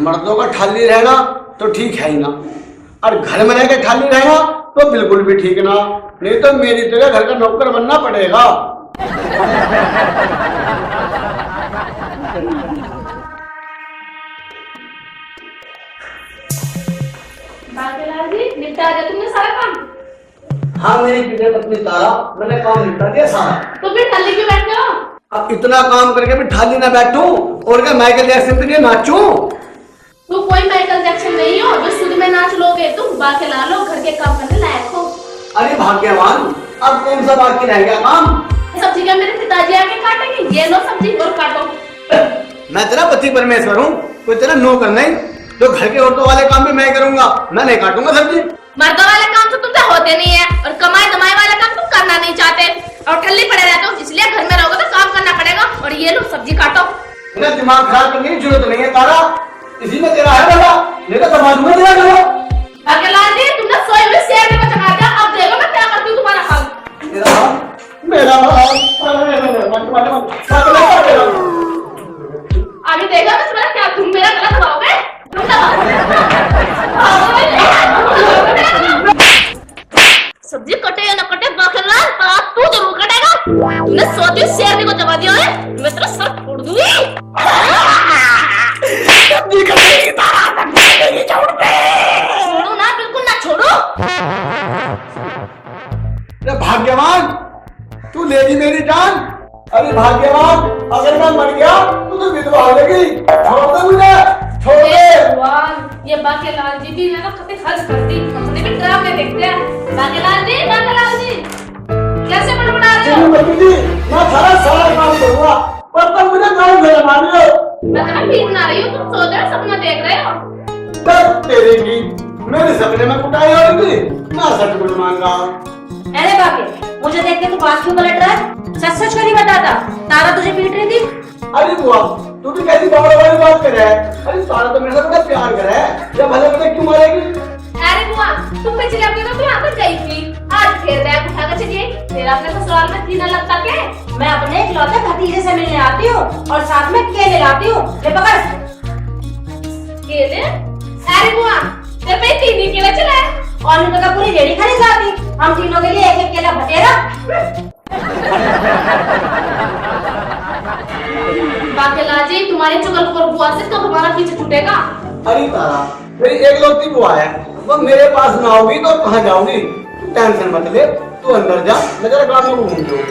मर्दों का खाली रहना तो ठीक है ही ना, और घर में रह के खाली रहना तो बिल्कुल भी ठीक ना, नहीं तो मेरी तरह घर का नौकर बनना पड़ेगा। बाकेलाल जी, निपटा दिया तुमने सारा काम? हाँ मेरी प्रिय पत्नी तारा, मैंने काम निपटा दिया सारा। तो फिर ठल्ली क्यों बैठे हो? अब इतना काम करके भी ठाली ना बैठूं और क्या माइकल जैक्सन के लिए नाचूं? तू कोई माइकल जैक्सन नहीं हो जो शुद्ध में नाच लोगे। तुम बाकेलाल हो, घर के काम करने लायक हो। अरे भाग्यवान, अब कौन सा बाकी रह गया काम? सब्जी क्या मेरे पिताजी आके काटेंगे? ये लो सब्जी और काटो। मैं तेरा पति परमेश्वर हूँ, कोई तेरा नौकर नहीं। जो घर के औरतों वाले काम भी मैं करूंगा, मैं नहीं काटूंगा सब्जी। मर्दों वाले काम तो तुमसे होते नहीं है और कमाई दमाई वाले काम तुम करना नहीं चाहते और ठल्ली पड़े रहते हो, इसलिए घर में रहोगे तो काम करना पड़ेगा। और ये लो सब्जी काटो। मेरा दिमाग खराब करने की जरूरत नहीं है तारा, इसी में तेरा है बेटा, नहीं तो समाज में तेरा करो। बाकेलाल जी, तुमने सोए हुए शेर को चढ़ा दिया। अब देखो मैं क्या करती हूँ तुम्हारा हाल। अभी देखा मैं तुम्हारा क्या, तुम मेरा गला दबाओगे? सब्जी कटे या न कटे बाकेलाल, बात तू जरूर कटेगा। तूने सोती हुई शेरनी को जमा दिया है, मैं तेरा सर फोड़ दूंगी। सब्जी कटेगी तारा, सब्जी कटेगी, छोड़ दे। छोड़ो ना, बिल्कुल ना छोड़ो। अरे भाग्यवान, तू लेगी मेरी जान। अरे भाग्यवान, अगर मैं मर गया तो विधवा हो जाएगी। छोड़ दे मुझे, छोड़ दे। भगवान, ये बाकेलाल जी भी ना कते खर्च करती, अपने भी ड्रामे देखते हैं। बाकेलाल जी कैसे बड़बड़ा रहे हो? मैं सारा काम करूंगा, पर तुम मुझे काम भेजा मान लो। मैं तुम्हें ठीक ना रही हूँ, तुम सो रहे हो, सपना देख रहे हो। तेरे की मेरे सपने में कुटाई हो रही थी, मैं सच कुछ मान रहा। अरे बाके, मुझे देख के तू बात क्यों पलट रहा है? सच सच क्यों नहीं बताता? तारा तुझे पीट रही थी। अरे बुआ, तू भी कैसी बाबा वाली बात कर रहा है? अरे तारा तो मेरे से बड़ा प्यार कर रहा है, जब भले मुझे क्यों मारेगी? अरे बुआ, तुम पिछले हफ्ते तो यहाँ पर गई थी, आज फिर बैग उठा कर चली आई। फिर अपने ससुराल में थी ना लगता के? मैं अपने इकलौते भतीजे से मिलने आती हूँ और साथ में केले लाती हूँ। ले पकड़। केले? अरे बुआ, तेरे पे 3 ही केले चले हैं। और नहीं तो पूरी रेडी खाने जाती। हम तीनों के लिए एक एक केला भटेरा। बाकेलाल जी, तुम्हारी चुगलखोर बुआ से कब हमारा पीछे छूटेगा? अरे तारा, मेरी एक लौती बुआ है, वो मेरे पास ना होगी तो कहाँ जाऊंगी? तू टेंशन मत ले, तू अंदर जा, मैं जरा गाँव में घूम लूं।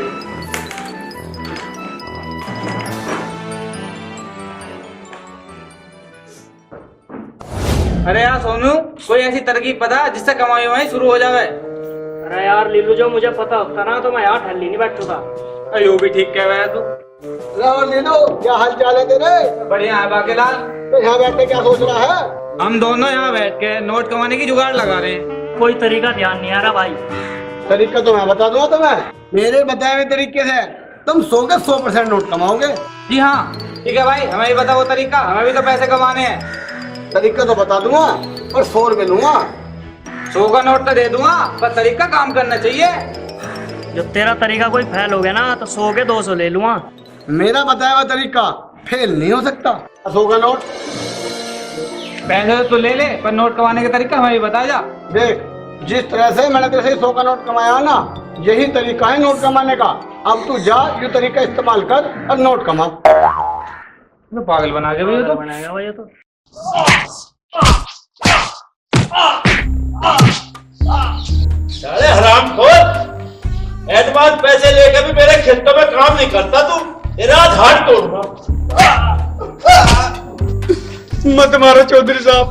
अरे यार सोनू, कोई ऐसी तरकीब पता जिससे कमाई वमाई शुरू हो जावे? अरे यार लीलू, जो मुझे पता होता ना तो मैं यहाँ ठल्ली नहीं बैठूंगा। अयो भी ठीक कह रहा है तू। ले लो, क्या हाल चाल है तेरे? बढ़िया है बाकेलाल। तो यहाँ बैठ के क्या सोच रहा है? हम दोनों यहाँ बैठ के नोट कमाने की जुगाड़ लगा रहे हैं। कोई तरीका ध्यान नहीं आ रहा भाई। तरीका तो मैं बता दूंगा तुम्हें। मेरे बताए हुए तरीके से तुम 100% नोट कमाओगे। जी हाँ ठीक है भाई, हमें भी बता वो तरीका, हमें भी तो पैसे कमाने हैं। तरीका तो बता दूंगा पर 100 रुपए लूंगा। 100 का नोट तो दे दूंगा, पर तरीका काम करना चाहिए। जब तेरा तरीका कोई फेल हो गया ना तो 100 के 200 ले लूंगा। मेरा बताया हुआ तरीका फेल नहीं हो सकता। 100 का नोट पैसे तो ले ले, पर नोट कमाने का तरीका हमें भी बता जा। देख, जिस तरह से मैंने तेरे से 100 का नोट कमाया ना, यही तरीका है नोट कमाने का। अब तू जा, ये तरीका इस्तेमाल कर और नोट कमा। तो पागल बना के भैया तो बनाएगा भाई तो। अरे हरामखोर, एडवांस पैसे लेकर भी मेरे खेतों में काम नहीं करता तू। तेरा हाथ तोड़ूंगा। मत मारो चौधरी साहब,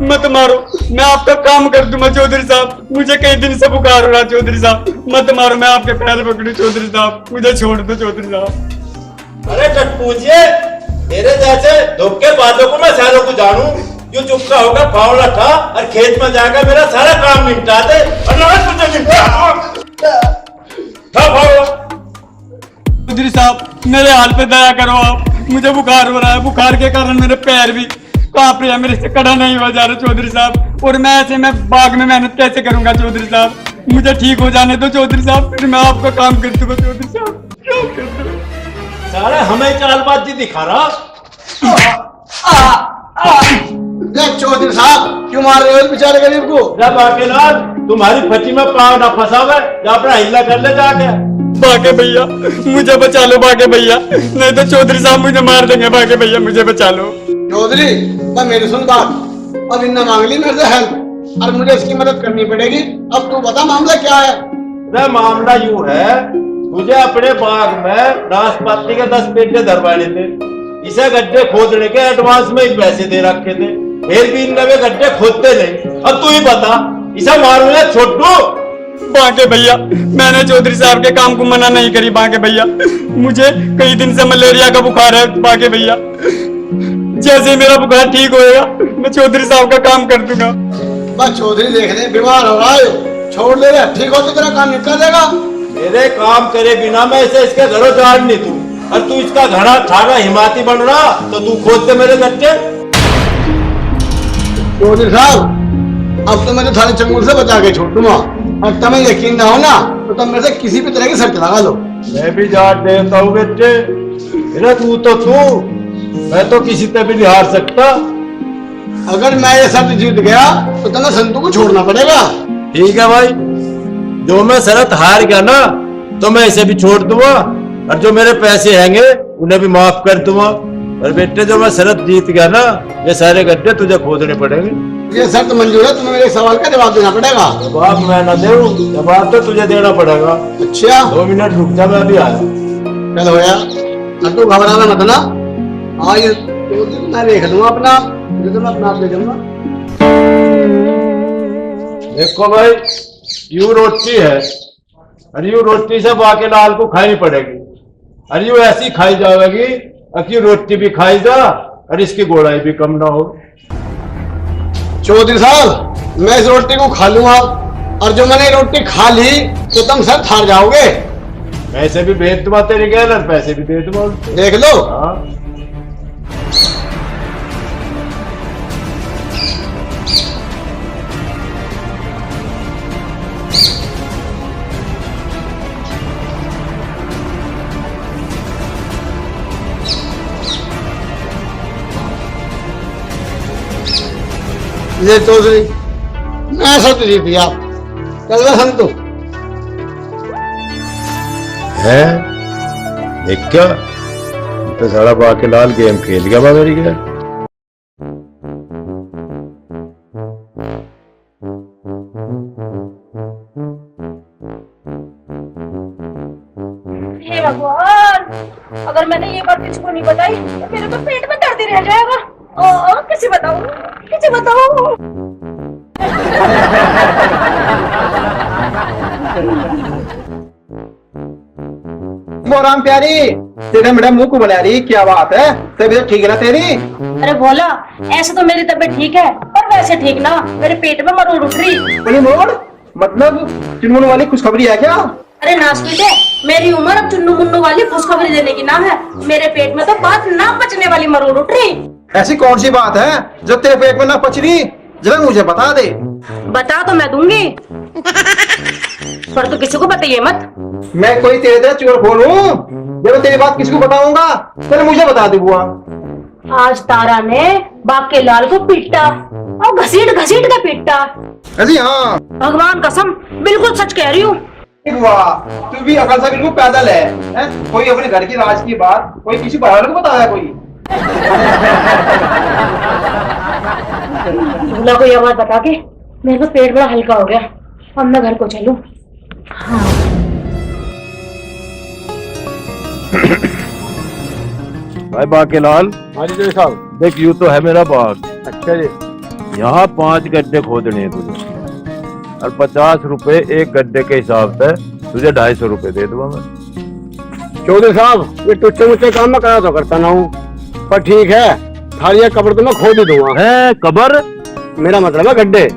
मत मारो, मैं आपका काम कर दूंगा चौधरी साहब। मुझे कई दिन से बुखार हो रहा चौधरी साहब, मत मारो, मैं आपके पैर पकड़ू चौधरी साहब, मुझे छोड़ दो चौधरी साहब। अरे टटपूजिए, तेरे जैसे धोखे बातों को मैं सारों को जानू। जो चुपका होगा फावड़ा था और खेत में जाकर मेरा सारा काम निपटा दे और ना तुझे निपटा चौधरी साहब, मेरे हाल पे दया करो आप। मुझे बुखार हो रहा है, बुखार के कारण मेरे पैर भी कांप रहे हैं, मेरे से खड़ा नहीं हुआ जा रहा चौधरी साहब। और मैं ऐसे में बाग में मेहनत कैसे करूंगा चौधरी साहब? मुझे ठीक हो जाने दो चौधरी साहब, फिर मैं आपका काम कर दूंगा चौधरी साहब। क्या कर दूं? सारा हमें चालबाजी दिखा रहा। चौधरी साहब क्यों मार रहे हो इस बेचारे गरीब को? जब बाकेलाल तुम्हारी फटी में पाँव ना फंसावे, जा अपना हिल्ला कर ले जाके। बाके भैया मुझे बचा लो बाके भैया, नहीं तो चौधरी साहब मुझे मार देंगे। बाके भैया मुझे बचा लो। चौधरी तो मेरी सुन बात, अब इन्ना मांग ली मेरे से हेल्प और मुझे इसकी मदद करनी पड़ेगी। अब तू बता मामला क्या है? अरे मामला यूं है, तुझे अपने बाग में नाशपाती के 10 पेटे धरवाने थे। इसे गड्ढे खोदने के एडवांस में ही पैसे दे रखे थे, फिर भी इन नवे गड्ढे खोदते नहीं। अब तू ही बता, इसे मारू या छोटू? बाके भैया मैंने चौधरी साहब के काम को मना नहीं करी। बाके भैया मुझे कई दिन से मलेरिया का बुखार है। बाके भैया जैसे ही मेरा बुखार ठीक होएगा मैं चौधरी साहब का काम कर दूंगा। बस चौधरी देख ले बीमार हो रहा है, छोड़ दे रहे, ठीक हो तो तेरा काम निपटा देगा। मेरे काम करे बिना मैं इसे इसके घरों जान नहीं तू, और तू इसका घड़ा ठाड़ा हिमाती बन रहा तो तू खोद दे मेरे गड्ढे। चौधरी साहब अब तो मैंने थारे चंगुल से बचा के छोड़ दूंगा, और तुम्हें यकीन ना हो ना तो तुम मेरे से किसी भी तरह की शर्त लगा लो। मैं भी जान देता हूँ बेटे, मेरा तू तो तू, मैं तो किसी से भी नहीं हार सकता। अगर मैं ये शर्त जीत गया तो तुम्हें संतू को छोड़ना पड़ेगा। ठीक है भाई, जो मैं शरत हार गया ना तो मैं इसे भी छोड़ दूंगा, और जो मेरे पैसे हैंगे उन्हें भी माफ कर दूंगा। और बेटे जो मैं शरत जीत गया ना, ये सारे गड्ढे तुझे खोदने पड़ेंगे। ये शर्त मंजूर है, तुम्हें मेरे सवाल का जवाब देना पड़ेगा। जवाब मैं ना दूं, जवाब तो तुझे देना पड़ेगा। अच्छा 2 मिनट रुक जा, मैं अभी आया। चलो भैया, अब तू घबराना मत ना। हाँ ये मैं देख लूंगा अपना, मुझे तो मैं अपना आप ले जाऊंगा। देखो भाई, यूं रोटी है, और यूं रोटी से बाकेलाल को खानी पड़ेगी, और यूं ऐसी खाई जाएगी कि रोटी भी खाई जा और इसकी गोड़ाई भी कम ना हो। चौधरी साहब मैं इस रोटी को खा लूंगा, और जो मैंने रोटी खा ली तो तुम सब हार जाओगे। पैसे भी भेज दूंगा तेरे गैल, और पैसे भी दे दूंगा। देख लो। हाँ ये चौधरी मैं शर्त जीत गया। चल रहा संतू है, देख क्या तो सारा बाकेलाल गेम खेल गया बा मेरी गैल। हे भगवान, अगर मैंने ये बात किसी को नहीं बताई तो मेरे तो पेट में दर्द ही रह जाएगा। किसे बताऊं, किसे बताऊं? मोराम प्यारी, तेरे मेरे मुंह को बुला रही, क्या बात है? तबीयत ठीक है ना तेरी? अरे भोला, ऐसे तो मेरी तबीयत ठीक है, पर वैसे ठीक ना, मेरे पेट में मरोड़ उठ रही। बोली मोड़ मतलब चुनमुन वाली खुशखबरी है क्या? अरे नासपीटे, मेरी उम्र अब चुन्नू मुन्नू वाली खुशखबरी देने की ना है। मेरे पेट में तो बात ना बचने वाली मरोड़ उठ रही। ऐसी कौन सी बात है जो तेरे पेट में ना पच रही? जरा मुझे बता दे। बता तो मैं दूंगी, पर तो किसी को बताइए मत। मैं कोई तेरे तरह चोर खोलूं? जब मैं तेरी बात किसी को बताऊंगा पहले मुझे बता दे बुआ। आज तारा ने बाकेलाल को पीटा, और घसीट घसीट के पीटा। अजी हाँ भगवान कसम बिल्कुल सच कह रही हूँ। बुआ, तू भी अकल से बिल्कुल पैदल है? कोई अपने घर की राज की बात कोई किसी बड़ा को बताया कोई? भूला को यह बात बता के मेरे को पेट बड़ा हल्का हो गया। अब मैं घर को चलूं। हाँ। भाई बाकेलाल, हाँ जी साहब। देख यूं तो है मेरा बाग, अच्छा जी। यहाँ 5 गड्ढे खोदने हैं तुझे, और 50 रुपए एक गड्ढे के हिसाब से तुझे 250 रुपए दे दूंगा मैं। चौधरी साहब ये टुच्चे मुच्चे काम में करा तो करता ना हूँ, पर ठीक है थारी ये कब्र तो मैं खोद ही दूंगा। है कबर? मेरा मतलब है गड्ढे।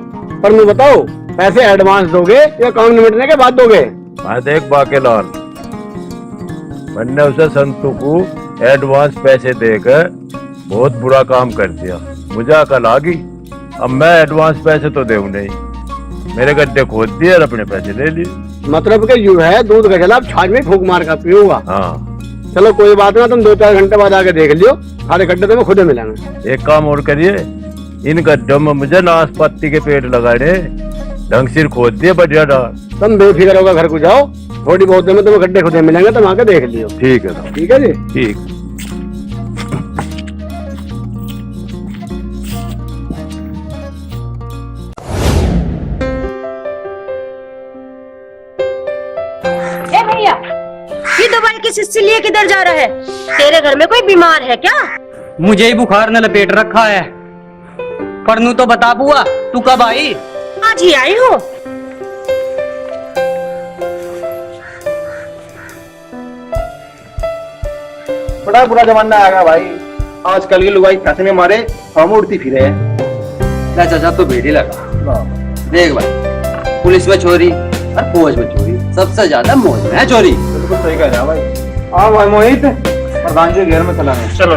पर मैं बताओ पैसे एडवांस दोगे या काम निपटने के बाद दोगे? मैं देख बाकेलाल, मैंने उसे संतू को एडवांस पैसे देकर बहुत बुरा काम कर दिया, मुझे अकल आ गई। अब मैं एडवांस पैसे तो दूं नहीं, मेरे गड्ढे खोद दिए और अपने पैसे ले लिए। मतलब कि यूं है दूध का जला छाछ में फूंक मार कर पीऊंगा। हाँ चलो कोई बात ना, तुम 2-4 घंटे बाद आके देख लियो, सारे गड्ढे तो मैं खुद मिलाना। एक काम और करिए, इन गड्ढों में मुझे नाशपाती के पेड़ लगाने, ढंग से खोद दिए बढ़िया डाल। तुम बेफिक्र होगा घर को जाओ, थोड़ी बहुत देर में तुम्हें गड्ढे खुदे मिलेंगे, तुम आके देख लियो। ठीक है साहब, ठीक है जी। ठीक। ए भैया, ये दवाई किस इससे लिए किधर जा रहा है? तेरे घर में कोई बीमार है क्या? मुझे ही बुखार ने लपेट रखा है। पर नू तो बता बुआ, तू कब आई? आज ही आई हो। बड़ा बुरा जमाना आ गया भाई, आजकल की लुगाई पैसे में मारे हम उड़ती फिरे। चाचा तो भीड़ ही लगा। देख भाई, पुलिस में चोरी और फौज में चोरी, सबसे ज्यादा मौज में है चोरी। बिल्कुल सही कह रहे हैं भाई। हाँ भाई मोहित, प्रधान जी घेर में चला है। चलो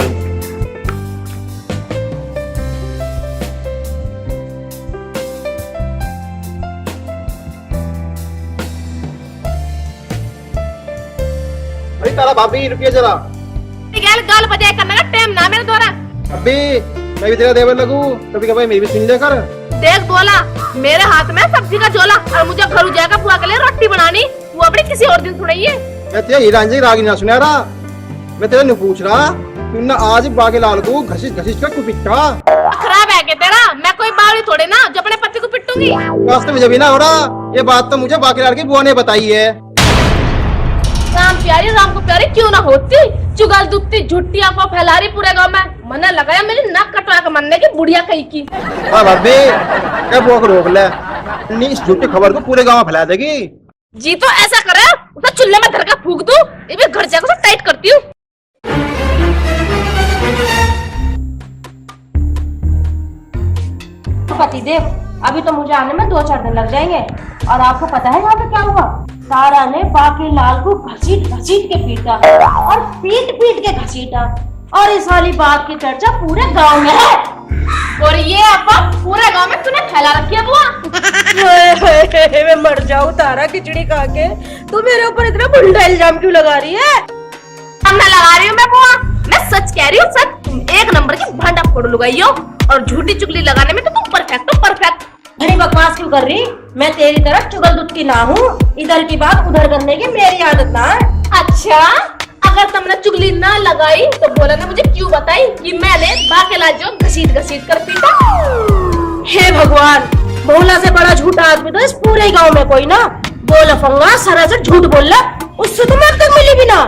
भाई तारा भाभी रुकिए जरा। गैल गाल बजाय करने का टाइम ना मेरे द्वारा। अभी मैं भी तेरा देवर लगू, कभी कभी मेरी भी सुन ले कर। देख बोला, मेरे हाथ में सब्जी का झोला और मुझे घर जाएगा बुआ के लिए रोटी बनानी, वो अपनी किसी और दिन सुनाइए। मैं तेरा हीरा जी रागी ना सुना रहा, मैं तेरे नहीं पूछ रहा, तूने आज बागे लाल को घसीट घसीट कर कुपिटा। खराब है क्या तेरा? मैं कोई बावली थोड़े ना जो अपने पति को पिटूंगी। वास्तव में जब भी ना हो रहा, ये बात तो मुझे बागे लाल की बुआ ने बताई है। राम को प्यारी क्यों ना होती, चुगल दुत्ती झूठी अफवाह फैला रही पूरे गांव में। मैंने लगाया मेरी नाक कटवा के मरने की बुढ़िया कही की। हाँ भाभी, क्या बुआ को रोक ले, नहीं इस झूठी खबर को पूरे गांव में फैला देगी। जी तो ऐसा करे, उसे चूल्हे में धर के फूक दूं, ये भी घर जाकर टाइट करती हूँ। पतिदेव, अभी तो मुझे आने में 2-4 दिन लग जाएंगे। और आपको पता है यहाँ पे क्या हुआ? तारा ने बाकी लाल को घसीट घसीट के पीटा और पीट पीट के घसीटा, और इस वाली बात की चर्चा पूरे गांव में है। और ये अफवाह पूरे गांव में तूने फैला रखी है बुआ। मैं मर जाऊं तारा, खिचड़ी खा के तू मेरे ऊपर इतना बुरा इल्जाम क्यों लगा रही है? अब मैं लगा रही हूँ मैं बुआ, मैं सच कह रही हूँ, सच। तुम एक नंबर की भांडा फोड़ लुगाई हो, और झूठी चुगली लगाने में तो तुम परफेक्ट हो, परफेक्ट। बड़ी बकवास क्यों कर रही? मैं तेरी तरह चुगल दुत्ती ना हूँ, इधर की बात उधर करने की मेरी आदत ना है। अच्छा, अगर तुमने चुगली ना लगाई तो बोला ना मुझे क्यों बताई कि मैंने बाकेला जो घसीट घसीट कर पीटा। हे भगवान, भोला से बड़ा झूठा आदमी तो इस पूरे गांव में कोई ना। बोल फंगा सारा से झूठ बोल रहा, उससे तो मैं अब तक मिली भी ना।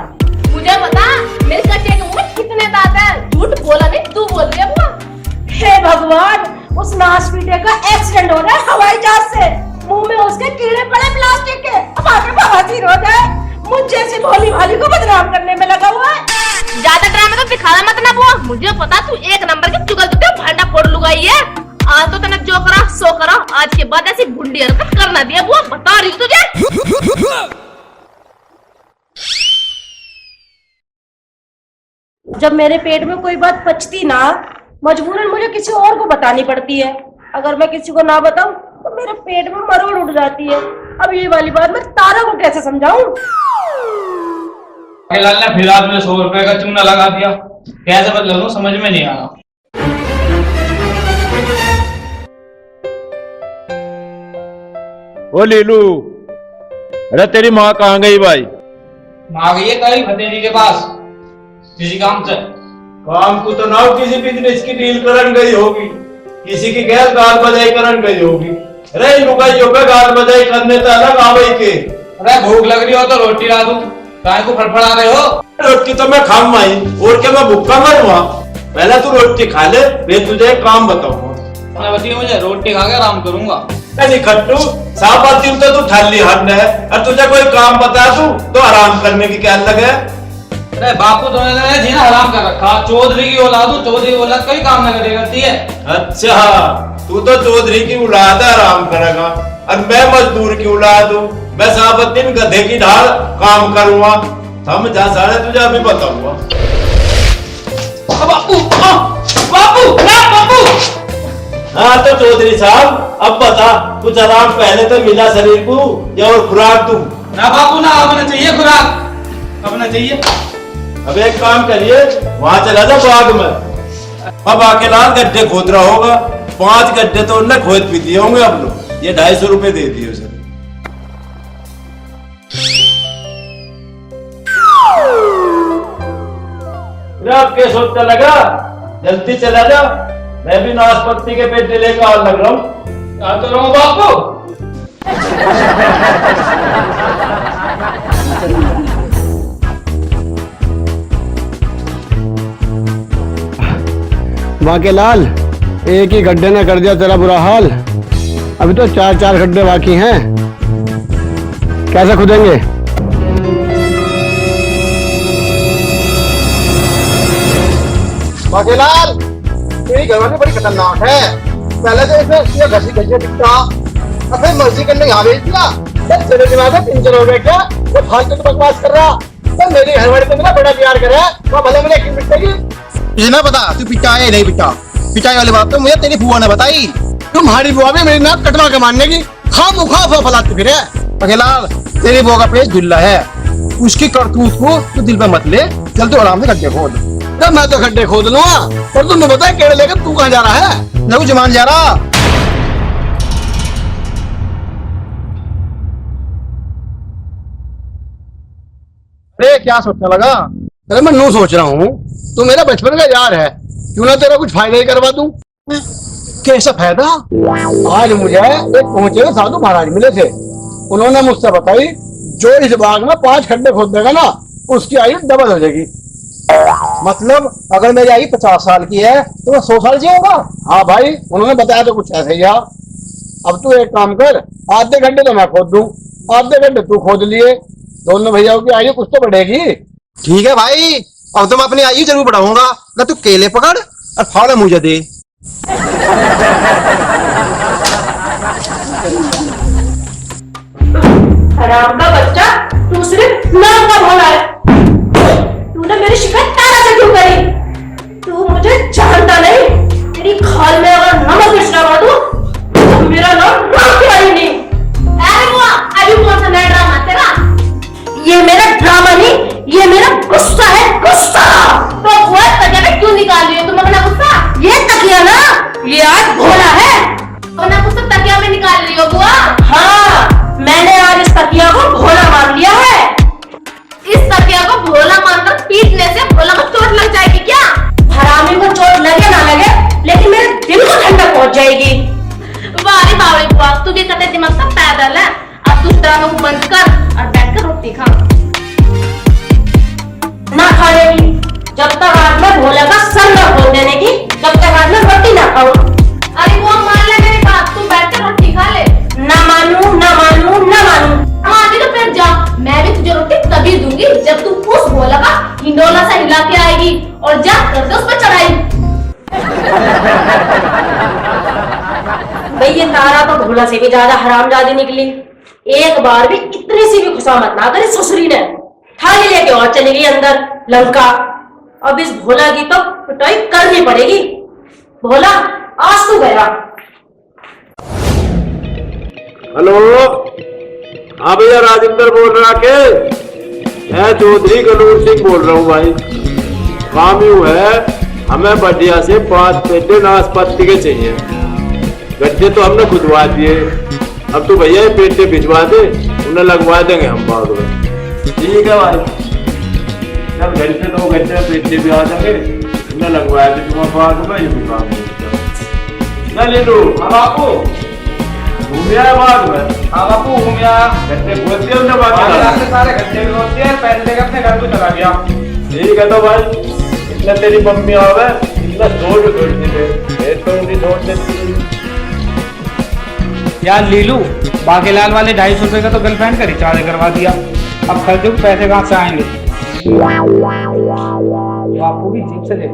मुझे बता, मेरे कटे के मुंह में कितने दांत हैं? झूठ बोला नहीं, तू बोल रही है बुआ। हे भगवान, उस नाश पीटे का एक्सीडेंट हो रहा है हवाई जहाज से, मुंह में उसके कीड़े पड़े प्लास्टिक के, अब आगे बवासीर हो जाए। मुझ जैसी भोली भाली को बदनाम करने में लगा हुआ है। ज्यादा ड्रामे तो दिखाना मत ना बुआ, मुझे पता तू एक नंबर की चुगल दुत्ती भांडा फोड़ लुगाई है। आज तो तूने जो करा सो करा, आज के बाद ऐसी भुंडी हरकत करना दिया बुआ, बता रही हूँ तुझे। जब मेरे पेट में कोई बात पचती ना, मजबूरन मुझे किसी और को बतानी पड़ती है। अगर मैं किसी को ना बताऊं तो मेरे पेट में मरोड़ उठ जाती है। अब ये वाली बात मैं तारा को कैसे समझाऊं? लाल ने फिर आपने 100 रुपए का चूना लगा दिया, कैसे बदला लूं समझ में नहीं आ रहा। ओ लीलू, अरे तेरी माँ कहाँ गई भाई? आ गई है कल भतीजी के पास किसी काम से। काम को तो ना किसी बिजनेस की डील करन गई होगी, किसी की गैस गाल बजाई करन गई होगी। अरे लुगाइयों पे गाल बजाई करने तो अलग आवे के। अरे भूख लग रही हो तो रोटी ला दूं, काय को फड़फड़ा रहे हो? रोटी तो मैं खाऊं माई, और क्या मैं भूखा मरूंगा? पहले तू रोटी खा ले, मैं तुझे एक काम बताऊंगा। बताइए मुझे, रोटी खा के आराम करूंगा। नहीं खट्टू, साफ आती हूँ तो तू ठाली हट है, और तुझे कोई काम बता दूं तो आराम करने की क्या लगे? अरे बापू तो ने जीना हराम कर रखा, चौधरी की औलाद हूं, चौधरी की औलाद कोई काम न करे करती है। अच्छा, तू तो चौधरी की औलाद है, आराम करेगा, और मैं मजदूर की औलाद हूँ। मैं सारा दिन गधे की ढाल काम करूंगा। समझा सारे, तुझे अभी बताऊंगा। बापू बापू बापू। हाँ तो चौधरी साहब, अब बता, कुछ आराम पहले तो मिला शरीर को, या और खुराक दूं? ना बापू ना, अपना चाहिए खुराक, अपना चाहिए। अब एक काम करिए, वहां चला जा बाग में, अब आके लाल गड्ढे खोद रहा होगा, 5 गड्ढे तो उनने खोद भी दिए होंगे अब लोग। ये 250 रुपए दे दिए उसे। अब क्या सोचता लगा, जल्दी चला जा, मैं भी नाशपाती के पेड़ लेकर आ लग रहा हूँ। आ तो रहा हूँ बापू। बाकेलाल, एक ही गड्ढे ने कर दिया तेरा बुरा हाल। अभी तो 4 गड्ढे बाकी हैं, कैसे खुदेंगे? बाकेलाल, तेरी घरवाली बड़ी खतरनाक है। पहले तो इसने घसी घसी दिखता, अब फिर मर्जी करने यहाँ भेज दिया। तेरे दिमाग में पिंचर हो गया क्या? वो फालतू तो बकवास कर रहा। तो मेरी घरवाली तो मेरा बड़ा प्यार करे, वो भले मुझे क्यों पिटेगी? तुझे ना पता तू पिटा है नहीं पिटा। पिटाई वाली बात तो मुझे तेरी बुआ ने बताई। तुम्हारी बुआ भी मेरी नाक कटवा के मारने की खाम फलाती फिर है। बाकेलाल, तेरी बुआ का पेट ढिल्ला है, उसकी करतूत को तू दिल पे मत ले। चल तू आराम से गड्ढे खोद। मैं तो गड्ढे खोद लूंगा, पर तुमने बताया केड़े लेकर तू कहाँ जा रहा है? मैं जमान जा रहा। अरे क्या सोचने लगा? अरे मैं नू सोच रहा हूँ, तू मेरा बचपन का यार है, क्यों ना तेरा कुछ फायदा ही करवा दूं? कैसा फायदा? आज मुझे एक पहुंचे साधु महाराज मिले थे। उन्होंने मुझसे बताई, जो इस बाग में 5 खड्डे खोद देगा ना, उसकी आयु डबल हो जाएगी। मतलब अगर मेरी आयु 50 साल की है तो मैं 100 साल जिऊंगा? हाँ भाई, उन्होंने बताया तो कुछ ऐसे ही। अब तू एक काम कर, आधे गड्ढे तो मैं खोद दूं, आधे गड्ढे तू खोद लिए, दोनों भैयाओं की आयु कुछ तो बढ़ेगी। ठीक है भाई, अब तो मैं अपनी आयु जरूर बढ़ाऊंगा। ना तू केले पकड़ और फावड़ा मुझे दे। हराम का बच्चा, तू सिर्फ नाम का भोला है। तूने मेरी शिकायत तारा से क्यों करी? तू मुझे जानता नहीं। तेरी खाल में अगर नमक मिश्रा कर दूं, तो मेरा नाम रखिया ही नहीं। अरे बुआ, अभी कौन सा नया ड्रामा तेरा? ये मेरा ड्रामा नहीं, ये मेरा गुस्सा है, गुस्सा। तो बुआ तकिया में क्यों निकाल रही हो तुम अपना गुस्सा? ये तकिया ना, ये आज भोला है। अपना गुस्सा तकिया में निकाल रही हो बुआ? हाँ, मैंने आज इस तकिया को भोला मान लिया है। इस तकिया को भोला मानकर पीटने से भोला को चोट लग जाएगी क्या? हरामी को चोट लगे ना लगे, लेकिन मेरे दिल को ठंडक पहुंच जाएगी। वारी बावड़ी बुआ, तू भी कते दिमाग का पैदल है। अब तू ड्रामा को बंद कर और बैठकर रोटी खा। ना खाएगी जब तक आज मैं भोला का सर न खोल देने की, जब तक आज मैं रोटी ना खाऊं। अरे वो मान ले मेरी बात, तू बैठकर रोटी खा ले। ना मानू, ना मानू, ना मानू। मानी तो फिर जा, मैं भी तुझे रोटी तभी दूंगी जब तू उस भोला का हिंडोला सा हिला के आएगी और जा कर दे उस पर चढ़ाई। भाई ये तारा तो भोला से भी ज्यादा हरामजादी निकली। एक बार भी इतनी सी भी खुशामत ना करी ससुरी ने, थाली लेके और चली गई अंदर लंका। अब इस भोला की तो पिटाई करनी पड़ेगी। भोला, आज तू गया। हेलो, हाँ भैया, राजेंद्र बोल रहा के? मैं चौधरी गनूर सिंह बोल रहा हूँ भाई। काम यूं है, हमें बढ़िया से 5 पेटे नाशपाती के चाहिए। गड्ढे तो हमने खुदवा दिए, अब तो भैया ये पेटे भिजवा दे, उन्हें लगवा देंगे हम बाद में। ठीक है भाई, जब घंटे 2 घंटे पेटे भी आ जाएंगे, उन्हें लगवा दे तुम्हारे बाद में। ये भी काम है। ले लो। हाँ बापू, घूमिया बाद में। हाँ बापू घूमिया। गड्ढे खोद दिए उन्हें बाकी सारे गड्ढे भी खोद दिए, पैसे लेकर अपने घर को चला गया। ठीक है तो भाई, इतना तेरी मम्मी आवे, इतना सोच छोड़ती थे, तो उनकी सोच देती। यार लीलू, बाकेलाल वाले 250 रुपए का तो गर्लफ्रेंड का रिचार्ज करवा दिया, अब खर्चे को पैसे कहाँ से आएंगे? बापू की जीप से ले।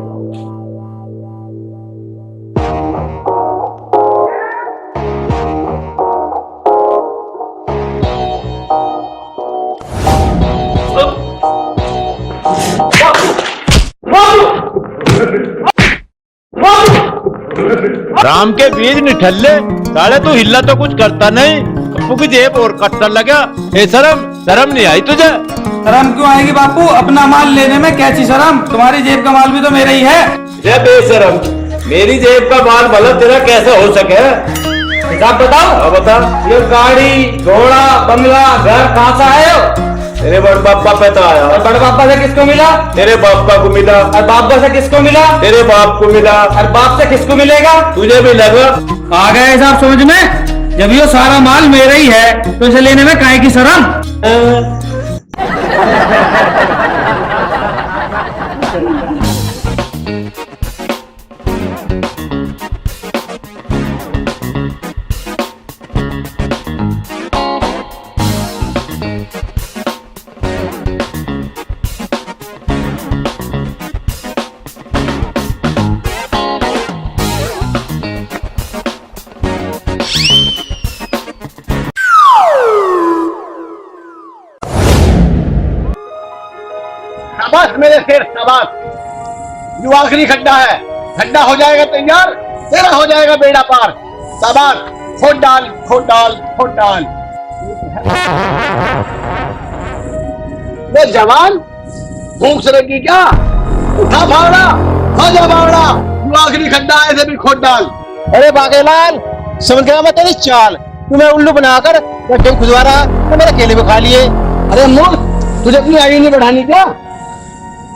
राम के बीज निठल्ले, साले तू हिल्ला तो कुछ करता नहीं, अपू की जेब और कटने लगा। ए शर्म नहीं आई तुझे? शर्म क्यों आएगी बापू, अपना माल लेने में कैसी शर्म? तुम्हारी जेब का माल भी तो मेरा ही है। बेशरम, मेरी जेब का माल भला तेरा कैसे हो सके? हिसाब बताओ। हाँ बता। ये गाड़ी घोड़ा बंगला घर कहाँ से आए हो? तेरे बड़ पापा पे तो आया। और बड़े पापा से किसको मिला? तेरे पापा को मिला। और बापा से किसको मिला? तेरे बाप को मिला। और बाप से किसको मिलेगा? तुझे भी लगा। आ गया हिसाब समझ में? जब ये सारा माल मेरा ही है तो इसे लेने में काहे की शर्म? शाबाश मेरे शेर, शाबाश। ये आखिरी खड्डा है, खड्डा हो जाएगा तैयार, तेरा हो जाएगा बेड़ा पार। शाबाश, खोद डाल खोद डाल खोद डाल। वो जवान भूख से लगी क्या? उठा भावड़ा, जा भावड़ा, ये आखिरी खड्डा है, इसे भी खोद डाल। अरे बागेलाल, समझ गया मैं तेरी चाल। तुम्हें उल्लू बनाकर गड्ढे खुदवा रहा तो मेरे केले भी खा लिए। अरे मूर्ख, तुझे अपनी आयु नहीं बढ़ानी क्या?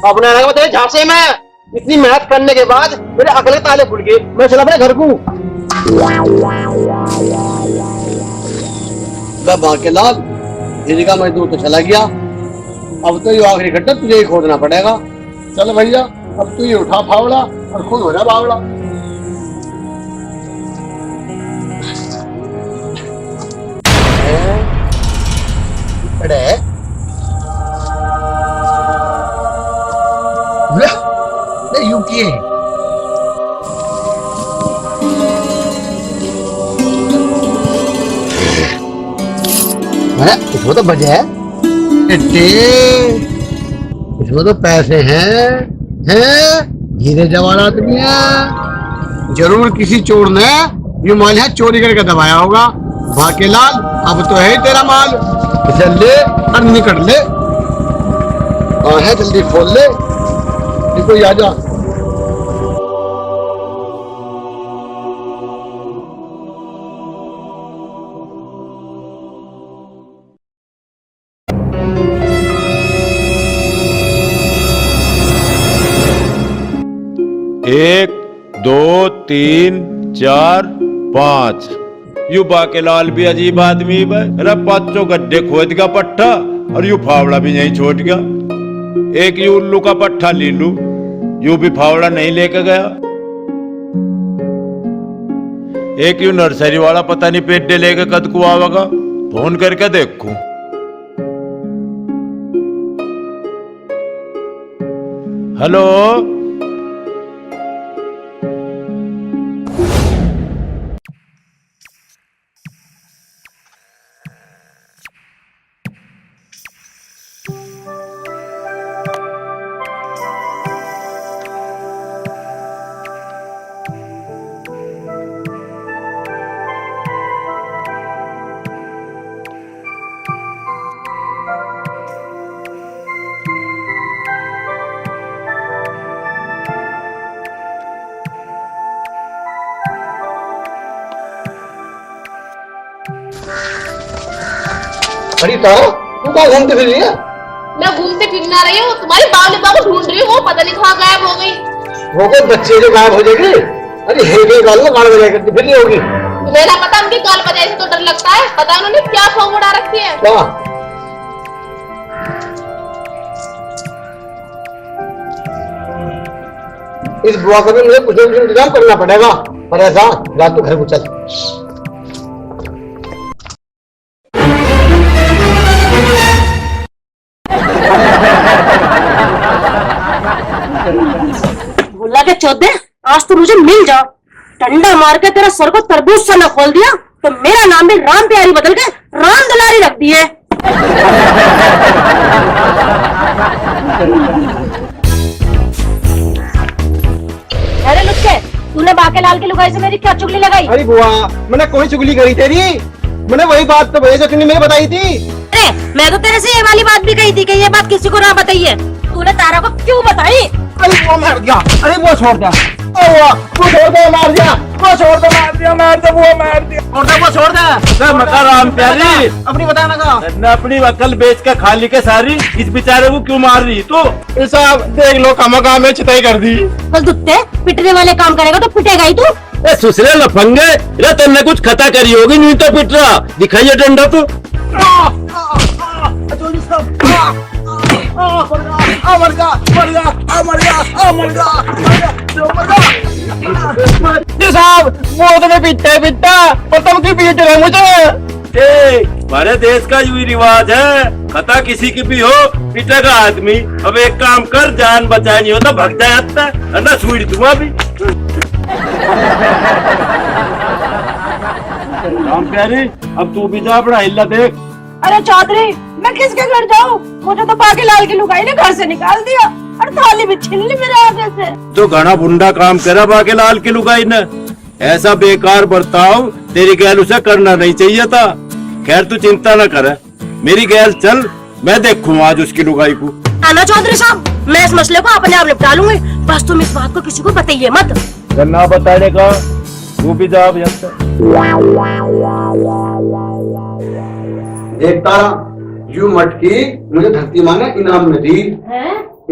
अपने लगा तेरे झांसे में इतनी मेहनत करने के बाद मेरे अगले ताले खुल गए। मैं चला अपने घर को। बागेलाल, तेरी का मजदूर तो चला गया, अब तो ये आखिरी खड्डा तुझे ही खोदना पड़ेगा। चल भैया, अब तू ये उठा फावड़ा और खुद हो जा बावड़ा। अरे यू की है। इसमें तो बजे है, इसमें तो पैसे हैं हीरे जवाहरात भी हैं। जरूर किसी चोर ने ये माल है चोरी करके दबाया होगा। बाकेलाल, अब तो है ही तेरा माल, इसे ले और निकल ले। कहाँ है, जल्दी खोल ले, कोई आ जा। एक, दो, तीन, चार, पाँच। यू बाकेलाल भी अजीब आदमी है। अरे पांचों गड्ढे खोद का पट्टा और यू फावड़ा भी यहीं छोड़ गया। एक यू उल्लू का पट्टा ले लू, यू भी फावड़ा नहीं लेके गया। एक यू नर्सरी वाला पता नहीं पेड्डे लेके कद को आवेगा, फोन करके देखूं। हेलो, अरे तारा, तू कहाँ घूमते फिर रही है? मैं घूमते फिरना रही हूँ, तुम्हारी बावली को ढूंढ रही हूँ, वो पता नहीं कहाँ गायब हो गई। वो कोई बच्चे जो गायब हो जाएगी? अरे हे गाल बजाया करती फिर नहीं होगी। तुम्हें ना पता उनकी गाल बजाई से तो डर लगता है। पता उन्होंने क्या फॉर्म उड़ा रखी है। क्या? इस बुआ को भी मुझे कुछ न कुछ इंतजाम करना पड़ेगा। पर ऐसा, रात को घर को चल। भुल्ला के चौधे, आज तो मुझे मिल जाओ। डंडा मार के तेरा सर को तरबूज सा न खोल दिया तो मेरा नाम भी राम प्यारी बदल के राम दुलारी रख दिए। अरे लुच्चे, तूने बाकेलाल की लुगाई से मेरी क्या चुगली लगाई? अरे बुआ, मैंने कोई चुगली करी तेरी? मैंने वही बात तो भैया जो तूने मुझे बताई थी। अरे मैं तो तेरे से ये वाली बात भी कही थी कि ये बात किसी को ना बताइए। तूने तारा को क्यों बताई? अरे वो मर गया। अरे वो छोड़ दिया। वो छोड़ दे, मार दिया, वो छोड़ दे, मार दिया, मार दे, वो मार दिया, छोड़ दे, वो छोड़ दे। मका राम प्यारी, अपनी बता ना का। न अपनी अकल बेच के खा ली के सारी, इस बेचारे को क्यों मार रही तू? साहब देख लो, काम में चिताई कर दी। कल दुत्ते पिटने वाले काम करेगा तो पिटेगा ही तू। सुसरे लफंगे, रे तुमने कुछ खता करी होगी, नहीं तो पिट रहा। दिखाइए डंडा तो। साहब वो तुम्हें पीटता और तुम क्यों पीट रहे मुझे? हमारे देश का यूं रिवाज है, खता किसी की भी हो पिटेगा आदमी। अब एक काम कर, जान बचानी हो तो भग जाता है ना, सुई दूंगा भी। राम प्यारी, अब तू भी जा, अपना हिल्ला देख। अरे चौधरी, मैं किसके घर जाऊँ? मुझे तो बाकीलाल की लुगाई ने घर से निकाल दिया और थाली भी छीन ली मेरे आगे से। तो घना बुंडा काम करा बाकीलाल की लुगाई ने। ऐसा बेकार बर्ताव तेरी गैल उसे करना नहीं चाहिए था। खैर तू चिंता न कर, मेरी गैल चल, मैं देखूं आज उसकी लुगाई को। आना चौधरी साहब, मैं इस मसले को अपने आप निपटा लूंगी, बस तुम इस बात को किसी को बताइए मत। ना बताने का, तू भी जा अब यहाँ से। देख तारा, यू मटकी मुझे धरती माँ ने इनाम में दी।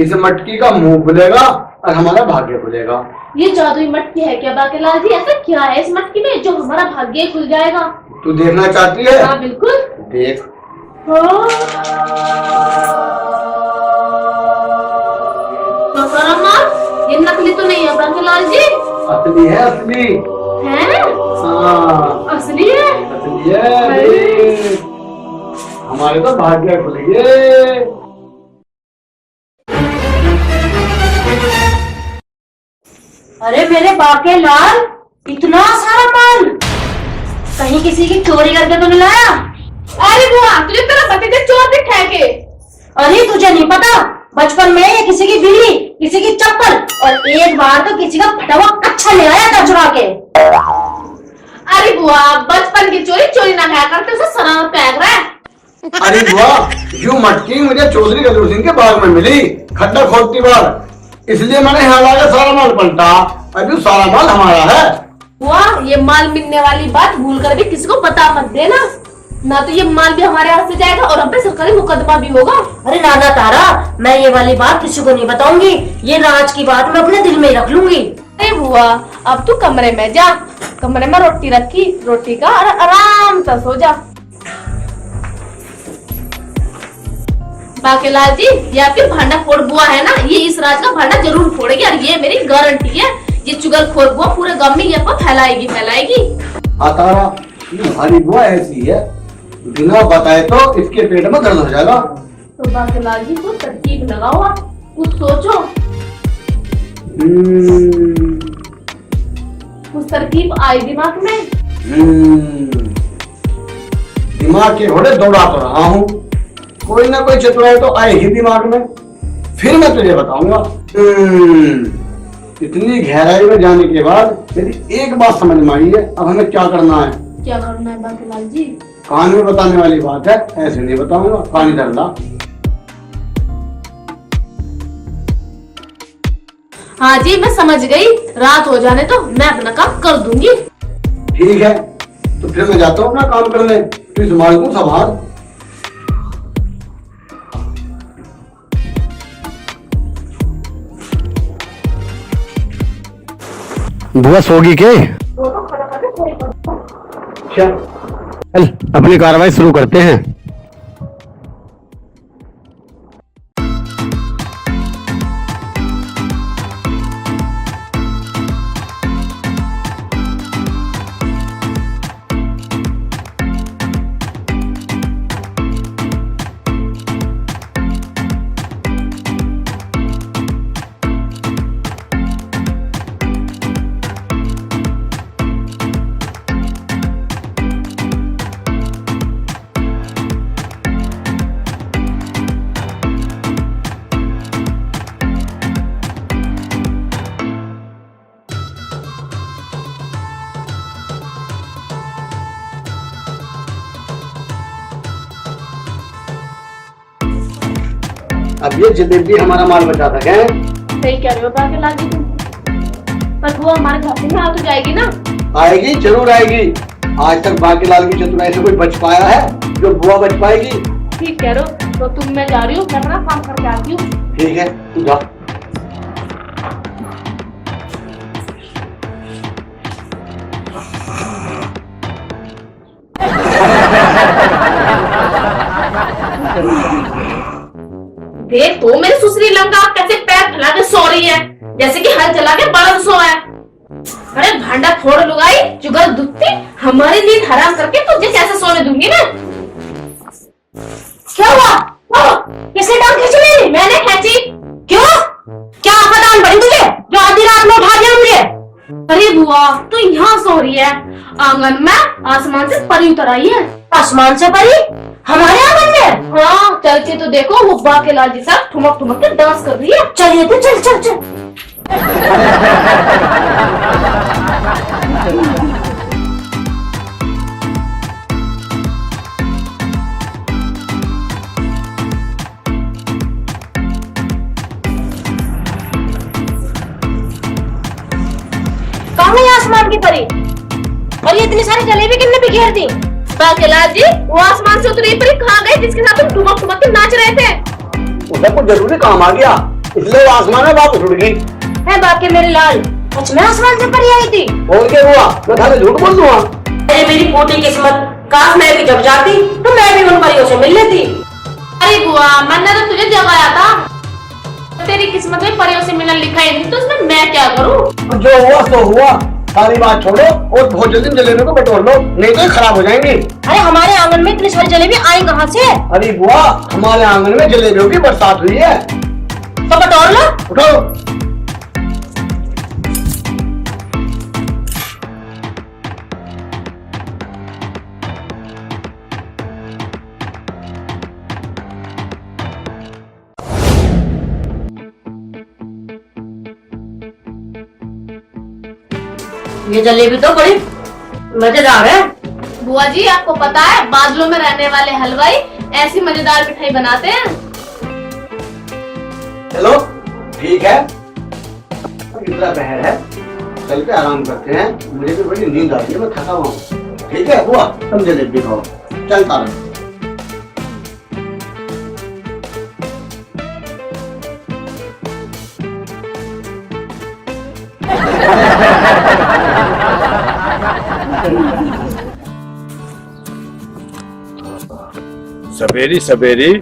इस मटकी का मुंह खुलेगा और हमारा भाग्य खुलेगा। ये जादुई मटकी है क्या बाकीलाल जी? ऐसा क्या है इस मटकी में जो हमारा भाग्य खुल जाएगा? तू देखना चाहती है? हाँ बिल्कुल। देख। ये नकली तो नहीं है बाकीलाल जी? असली है, असली है। हाँ असली है, असली है। देख, हमारे तो भाग्य खुल गए। अरे मेरे बाकीलाल, इतना सारा माल कहीं किसी की चोरी करके तो नहीं लाया? अरे बुआ, तुझे तेरा भतीजा चोर दिखा है के? अरे तुझे नहीं पता, बचपन में ये किसी की बिल्ली, किसी की चप्पल और एक बार तो किसी का फटा हुआ कच्छा ले आया था चुरा के। अरे बुआ, बचपन की चोरी चोरी ना खाया करते, उसे सलामत फेंक रहा है। अरे वाह, यू मटकी मुझे चौधरी गजरू सिंह के बाग में मिली, खड्डा खोदती बार, इसलिए मैंने यहाँ लाकर सारा माल पलटा। अभी सारा माल हमारा है। बुआ, ये माल मिलने वाली बात भूल कर भी किसी को बता मत देना, ना तो ये माल भी हमारे हाथ से जाएगा और हम पे सरकारी मुकदमा भी होगा। अरे नाना तारा, मैं ये वाली बात किसी को नहीं बताऊंगी, ये राज की बात मैं अपने दिल में ही रख लूंगी। अरे बुआ, अब तू कमरे में जा, कमरे में रोटी रखी, रोटी का और आराम से सो जा। बाकीलाल जी, ये आपकी भांडा फोड़ बुआ है ना, ये इस राज का भांडा जरूर फोड़ेगी और ये मेरी गारंटी है। ये चुगलखोर बुआ पूरे गांव में ये अफवाह फैलाएगी। तारा, ये हमारी बुआ ऐसी है, बिना बताए तो इसके पेट में दर्द हो जाएगा। तो बाकीलाल जी, कुछ तरकीब लगाओ, आप कुछ सोचो, कुछ तरकीब आई दिमाग में? दिमाग के घोड़े दौड़ा तो रहा हूँ, कोई ना कोई चतुराई तो आएगी दिमाग में, फिर मैं तुझे बताऊंगा। इतनी गहराई में जाने के बाद मेरी एक बात समझ में आई है, अब हमें क्या करना है। क्या करना है बाकीलाल जी? कान में बताने वाली बात है, ऐसे नहीं बताऊंगा, पानी धर ला। हाँ जी, मैं समझ गई, रात हो जाने तो मैं अपना काम कर दूंगी। ठीक है, तो फिर मैं जाता हूँ अपना काम करने, तू इस माल को संभाल। बुआ सोगी के? चल अपनी कार्रवाई शुरू करते हैं। अब ये जलेबी हमारा माल बचा था क्या? सही कह रहे हो बाकीलाल जी तुम। पर वो हमारे घर में आ तो जाएगी ना? आएगी, जरूर आएगी। आज तक बाकीलाल की चतुराई से कोई बच पाया है जो बुआ बच पाएगी? ठीक कह रहे हो, तो तुम मैं जा रही हूँ, मैं अपना काम करके आती हूँ। ठीक है, तू जा। देख तो मेरी सुसरी लंका कैसे पैर फैला के सो रही है, जैसे कि हल चला के बड़ा सो है। अरे भांडा फोड़ लुगाई, जुगल दुत्ती, हमारी नींद हराम करके तुझे कैसे सोने दूंगी मैं? क्या हुआ? किसने टांग खींची मेरी? मैंने खींची। क्यों? क्या आफत पड़ी तुझे जो आधी रात में उठा दिया मुझे? अरे बुआ तू यहाँ सो रही है, आंगन में आसमान से परी उतर आई है। आसमान से परी? हमारे आंगन में? हाँ चल के तो देखो, वो बाकेलाल जी साहब ठुमक ठुमक के डांस कर रही है। चलिए तो चल चल चल। कहाँ गई आसमान की परी? और ये इतनी सारी जलेबी किसने बिखेर दी? बाकेलाल जी, वो आसमान से उतरी परी कहाँ गई जिसके साथ तुम ठुमक ठुमक के नाच रहे थे? उसे कुछ जरूरी काम आ गया, इसलिए वो आसमान में वापस उड़ गई। है बाकी मेरे लाल, सच में आसमान से परी आई थी? और क्या हुआ? मैं थाने झूठ बोल दूंगा? अरे मेरी पोटी किस्मत, काश मैं भी जब जाती तो मैं भी उन परियों से मिल लेती। अरे बुआ मैंने तो तुझे जगाया था, तेरी किस्मत में परियों से मिलना लिखा ही नहीं, तो उसमें मैं क्या करूँ? जो हुआ सो हुआ, सारी बात छोड़ो और बहुत जल्दी जलेबी को बटोर लो, नहीं तो ये खराब हो जाएंगी। अरे हमारे आंगन में इतनी सारी जलेबी आई कहाँ से? अरे बुआ, हमारे आंगन में जलेबियों की बरसात हुई है। तो बटोर लो। उठो। ये जलेबी तो बड़ी मजेदार है। बुआ जी आपको पता है, बादलों में रहने वाले हलवाई ऐसी मजेदार मिठाई बनाते हैं। चलो ठीक है, इतना बहर है, चल के आराम करते हैं। मुझे भी बड़ी नींद आ रही है, मैं थका हुआ हूँ। ठीक है बुआ, तुम जलेबी खाओ, चलता रहो। सवेरी सवेरी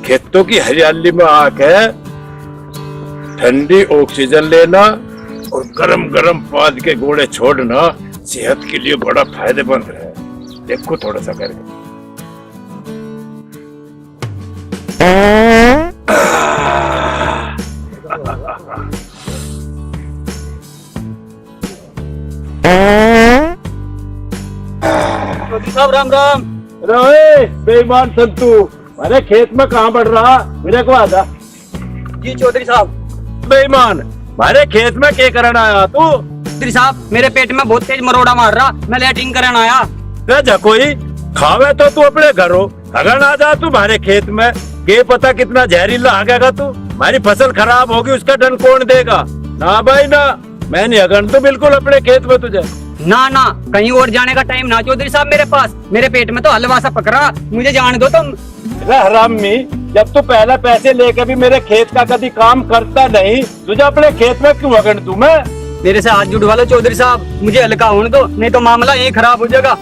खेतों की हरियाली में आके ठंडी ऑक्सीजन लेना और गरम गरम पाद के गोले छोड़ना सेहत के लिए बड़ा फायदेमंद है। देखो थोड़ा सा करके। साहब राम राम। अरे बेईमान संतू, अरे खेत में कहाँ बढ़ रहा, मेरे को आजा। जी चौधरी साहब। बेईमान, हमारे खेत में क्या करना आया तू? चौधरी साहब मेरे पेट में बहुत तेज मरोड़ा मार रहा, मैं लैट्रिन करने आया। कोई खावे तो तू अपने घरों, अगर ना जा तू हमारे खेत में, के पता कितना जहरीला आ गया तू। हमारी फसल खराब होगी, उसका दंड कौन देगा? ना भाई ना, मैं नहीं अगन तो बिल्कुल अपने खेत में तुझे। ना ना, कहीं और जाने का टाइम ना चौधरी साहब मेरे पास, मेरे पेट में तो हलवा सा पकड़ा, मुझे जाने दो तुम। हरामी, जब तू पहले पैसे लेके भी मेरे खेत का कभी काम करता नहीं, तुझे अपने खेत में क्यों अगन तू? मैं मेरे से हाथ जुड़वा लो चौधरी साहब, मुझे हल्का होने दो, नहीं तो मामला यही खराब हो जाएगा।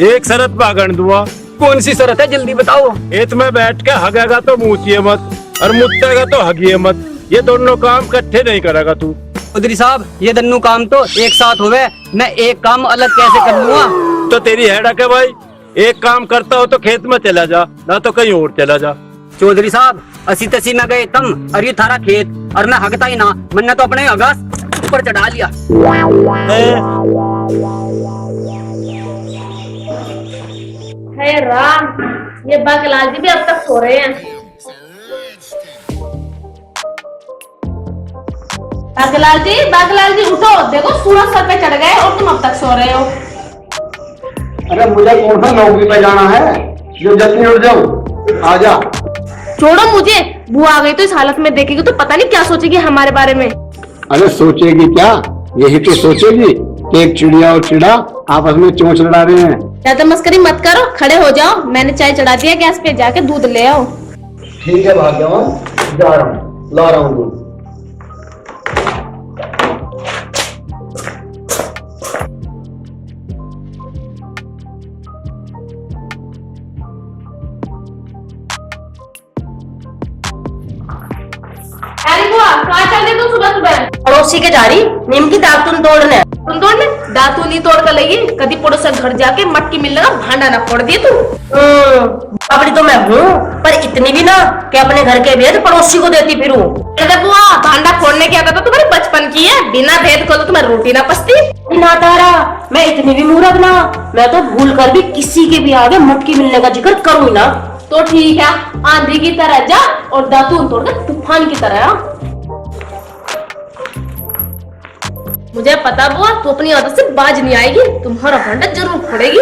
एक शरत पे अगन दूंगा। कौन सी शरत है, जल्दी बताओ। खेत में बैठ के हगेगा तो मुँचिए मत, और मुत्तेगा तो हगिए मत। ये दोनों काम इकट्ठे नहीं करेगा तू। चौधरी साहब ये दोनों काम तो एक साथ होवे, मैं एक काम अलग कैसे कर लूंगा? तो तेरी हेडक है भाई, एक काम करता हो तो खेत में चला जा, ना तो कहीं और चला जा। चौधरी साहब असी तसी में गए तुम, और ये थारा खेत, और मैं हगता ही ना, मैंने तो अपने अगास ऊपर चढ़ा लिया। हे राम, ये बाकेलाल जी भी अब तक सो रहे हैं। बाकेलाल जी उठो, देखो सूरज सर पे चढ़ गए और तुम अब तक सो रहे हो। अरे मुझे कौन सा नौकरी पे जाना है जो जल्दी उठ जाऊं? आजा। छोड़ो मुझे, बुआ आ गई तो इस हालत में देखेगी तो पता नहीं क्या सोचेगी हमारे बारे में। अरे सोचेगी क्या, यही तो सोचेगी कि एक चिड़िया और चिड़ा आपस में चोंच लड़ा रहे हैं। ज्यादा मस्करी मत करो, खड़े हो जाओ, मैंने चाय चढ़ा दिया गैस पे, जाके दूध ले आओ। ठीक है भाग्यवान, जा रहा हूँ, ला रहा हूँ दूध। अरे बुआ कहाँ चल रही तू सुबह सुबह? पड़ोसी के जा रही नीम की दातुन तोड़ने। तुम तोड़ने दातू नहीं तोड़ कर लगी, कभी पड़ोसन घर जाके मटकी मिलने का भांडा ना फोड़ दिए तू। अपनी तो मैं हूँ, पर इतनी भी ना कि अपने घर के भेद पड़ोसी को देती फिरूं। अरे बुआ भांडा फोड़ने की आदत तो तुम्हारी बचपन की है, बिना भेद को तो तुम्हारी रोटी ना पसती। ना तारा, मैं इतनी भी मूर्ख ना, मैं तो भूल कर भी किसी के भी आगे मटकी मिलने का जिक्र करूँ ना। तो ठीक है, आंधी की तरह जा और दातून तोड़कर तूफान की तरह आ। मुझे पता बुआ तू अपनी आदत से बाज नहीं आएगी, तुम्हारा भांडा जरूर फोड़ेगी।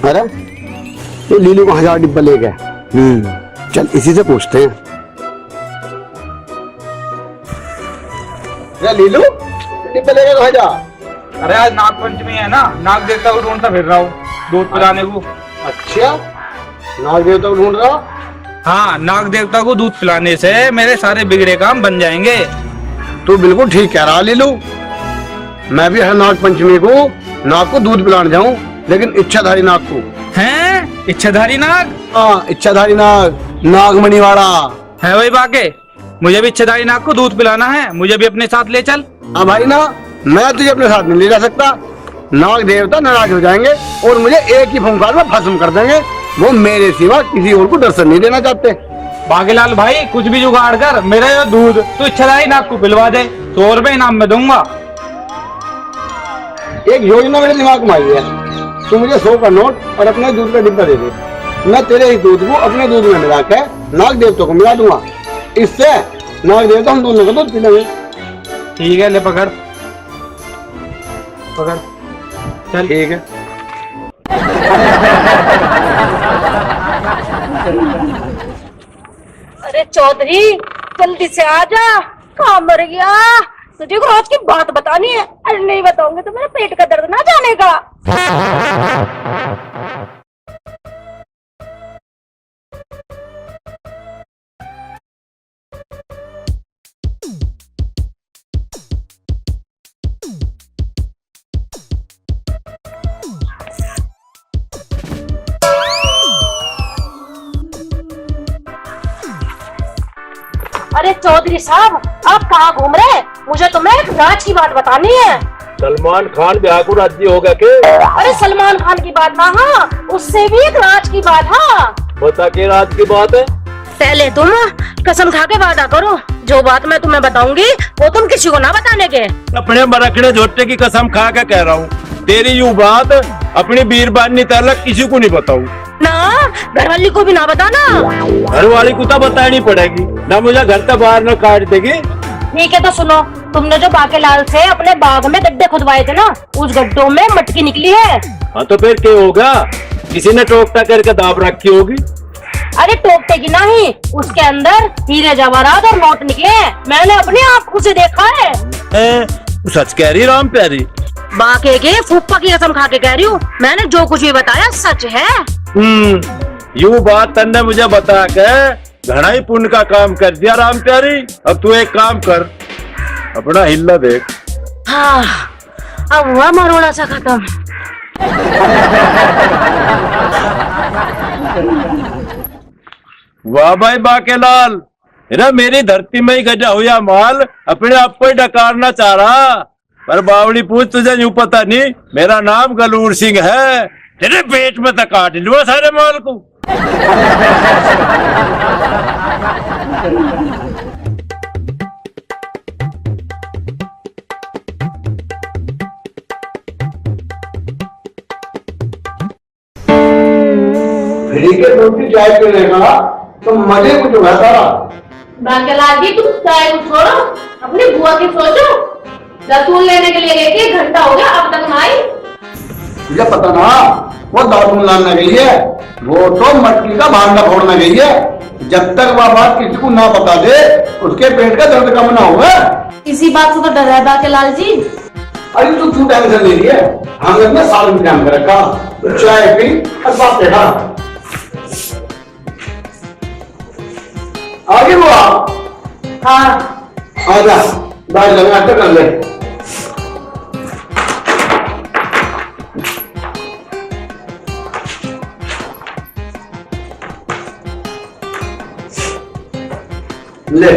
अरे ये लीलू को 1000 डिब्बा ले गया। चल इसी से पूछते हैं। लीलू डिब्बा ले गया 1000। अरे आज नाग पंचमी है ना, नाग देवता को ढूंढता फिर रहा हूँ दूध पिलाने को। अच्छा, नाग देवता को ढूंढ रहा हो? हाँ, नाग देवता को दूध पिलाने से मेरे सारे बिगड़े काम बन जाएंगे। तू बिल्कुल ठीक कह रहा लीलू। मैं भी हर नाग पंचमी को नाग को दूध पिलाने जाऊं, लेकिन इच्छाधारी नाग को। हैं? इच्छाधारी नाग? हाँ, इच्छाधारी नाग, नागमणि वाला है वही बाके। मुझे भी इच्छाधारी नाग को दूध पिलाना है, मुझे भी अपने साथ ले चल। हाँ भाई ना, मैं तुझे अपने साथ नहीं ले जा सकता। नाग देवता नाराज हो जाएंगे और मुझे एक ही फुंकार में भस्म कर देंगे। वो मेरे सिवा किसी और को दर्शन नहीं देना चाहते। बागेलाल भाई कुछ भी जुगाड़ कर, मेरा ये दूध तो इच्छाधारी नाग को पिलवा दे, 100 रुपए इनाम में दूंगा। एक योजना मेरे दिमाग में आई है। तू मुझे 100 का नोट और अपने दूध का डिब्बा दे दे। मैं तेरे ही दूध को अपने दूध में मिला के नाग देवता को मिला दूंगा। इससे नाग देवता हम दोनों का दूध पी लेंगे। ठीक है, ले पकड़ पकड़, चल ठीक है। अरे चौधरी जल्दी से आ जा, काम मर गया। तुझे को आज की बात बतानी है, अरे नहीं बताऊंगी तो मेरे पेट का दर्द ना जाने का। अरे चौधरी साहब, आप कहाँ घूम रहे हैं? मुझे तुम्हें एक राज की बात बतानी है। सलमान खान ब्याह को राजी हो गया के? अरे सलमान खान की बात ना, हाँ उससे भी एक राज की बात। हाँ बता के राज की बात है? पहले तुम कसम खा के वादा करो, जो बात मैं तुम्हें बताऊंगी वो तुम किसी को ना बताने के। अपने मरखड़े झोटे की कसम खा के कह रहा हूँ, तेरी यूं बात अपनी बीरबानी तलक किसी को नहीं बताऊँ ना, घरवाली को भी ना बताना। घर वाली को तो बतानी पड़ेगी ना, मुझे घर से बाहर न काट देगी। ठीक है तो सुनो, तुमने जो बाकेलाल से अपने बाग में गड्ढे खुदवाए थे ना, उस गड्ढों में मटकी निकली है। हाँ तो फिर क्या होगा? किसी ने टोकता करके दाब रखी होगी। अरे टोकते की नहीं, उसके अंदर हीरे जवाहरात और नोट निकले हैं। मैंने अपनी आंखों से देखा है। सच कह रही राम प्यारी? बाके के फूफा की कसम खा के कह रही हूँ, मैंने जो कुछ भी बताया सच है। यूं बात तन्ने मुझे बता के घना ही पुण्य का काम कर दिया राम प्यारी। अब तू एक काम कर, अपना हिल्ला देख। हाँ, अब हुआ मरोड़ा सा खत्म। वाह भाई बाकेलाल, मेरी धरती में ही गजा हुआ माल अपने आप को ही डकारना चाह रहा। पर बावली पूछ, तुझे यूं पता नहीं मेरा नाम गलूर सिंह है। तेरे पेट में तो काट लूंगा सारे माल को। फ्री के दूध की चाय पीने का तो मजे कुछ होगा सारा। बाकेलाल जी तुम चाय को छोड़ो, अपनी बुआ की सोचो। दातून लेने के लिए गई थी, 1 घंटा हो गया अब तक ना आई। मुझे पता ना, वो दातून लाने गई है, वो तो मटकी का भांडा फोड़ने गई है। जब तक वह बात किसी को ना बता दे, उसके पेट का दर्द कम ना होगा। इसी बात से तो डर है बाकेलाल जी। अरे तू टेंशन ले रही है, हमने अपना साल इंतजाम कर रखा, तो चाय पी और बात देखा। आगे हुआ? हाँ आजा, बाहर लगा कर ले। ले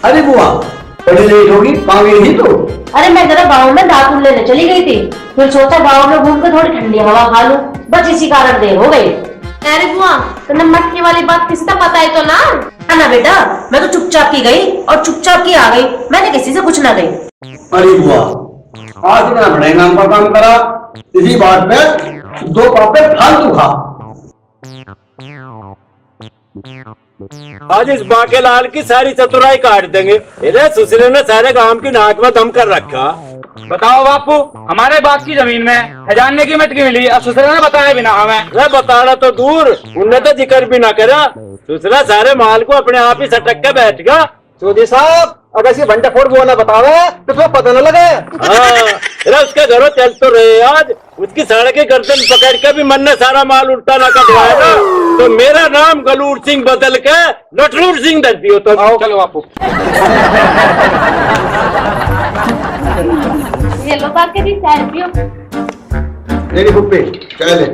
अरे बुआ, बड़ी लेट होगी, कहाँ गई थी तो? अरे मैं जरा गाँव में दातून लेने चली गई थी, फिर सोचा गाँव में घूम कर थोड़ी ठंडी हवा खा लूं, बस इसी कारण देर हो गई। अरे बुआ, तुमने मटकी वाली बात किसी से बताई तो ना? ना बेटा, मैं तो चुपचाप की गई और चुपचाप की आ गई, मैंने किसी से कुछ ना गई। अरे बुआ, आज इतना बड़े नाम पर काम करा, इसी बात पे 2 पापे फालतू खा। आज इस बाकेलाल की सारी चतुराई काट देंगे। इधर सुसरे ने सारे गांव की नाक में दम कर रखा। बताओ बापू, हमारे बाप की जमीन में खजाने की मटकी मिली, अब ससुर ने बताया बिना हमें। अरे बताना तो दूर, उनने तो जिक्र भी ना करा। दूसरा सारे माल को अपने आप ही सटक के बैठ गया। चौधरी साहब, अगर ऐसी भंडा फोड़ बुआ ना बतावे तो तुम्हें पता न लगे। हाँ, अरे उसके घरों चल तो रहे आज, उसकी सड़क के गर्दन पकड़ के भी मन ने सारा माल उल्टा ना कटवाएगा तो मेरा नाम गलूर सिंह बदल के लटरूर सिंह दस दियो। तो आओ चलो बापू। ये लो बाकी दी चाय पियो। मेरी पुप्पी चाय ले।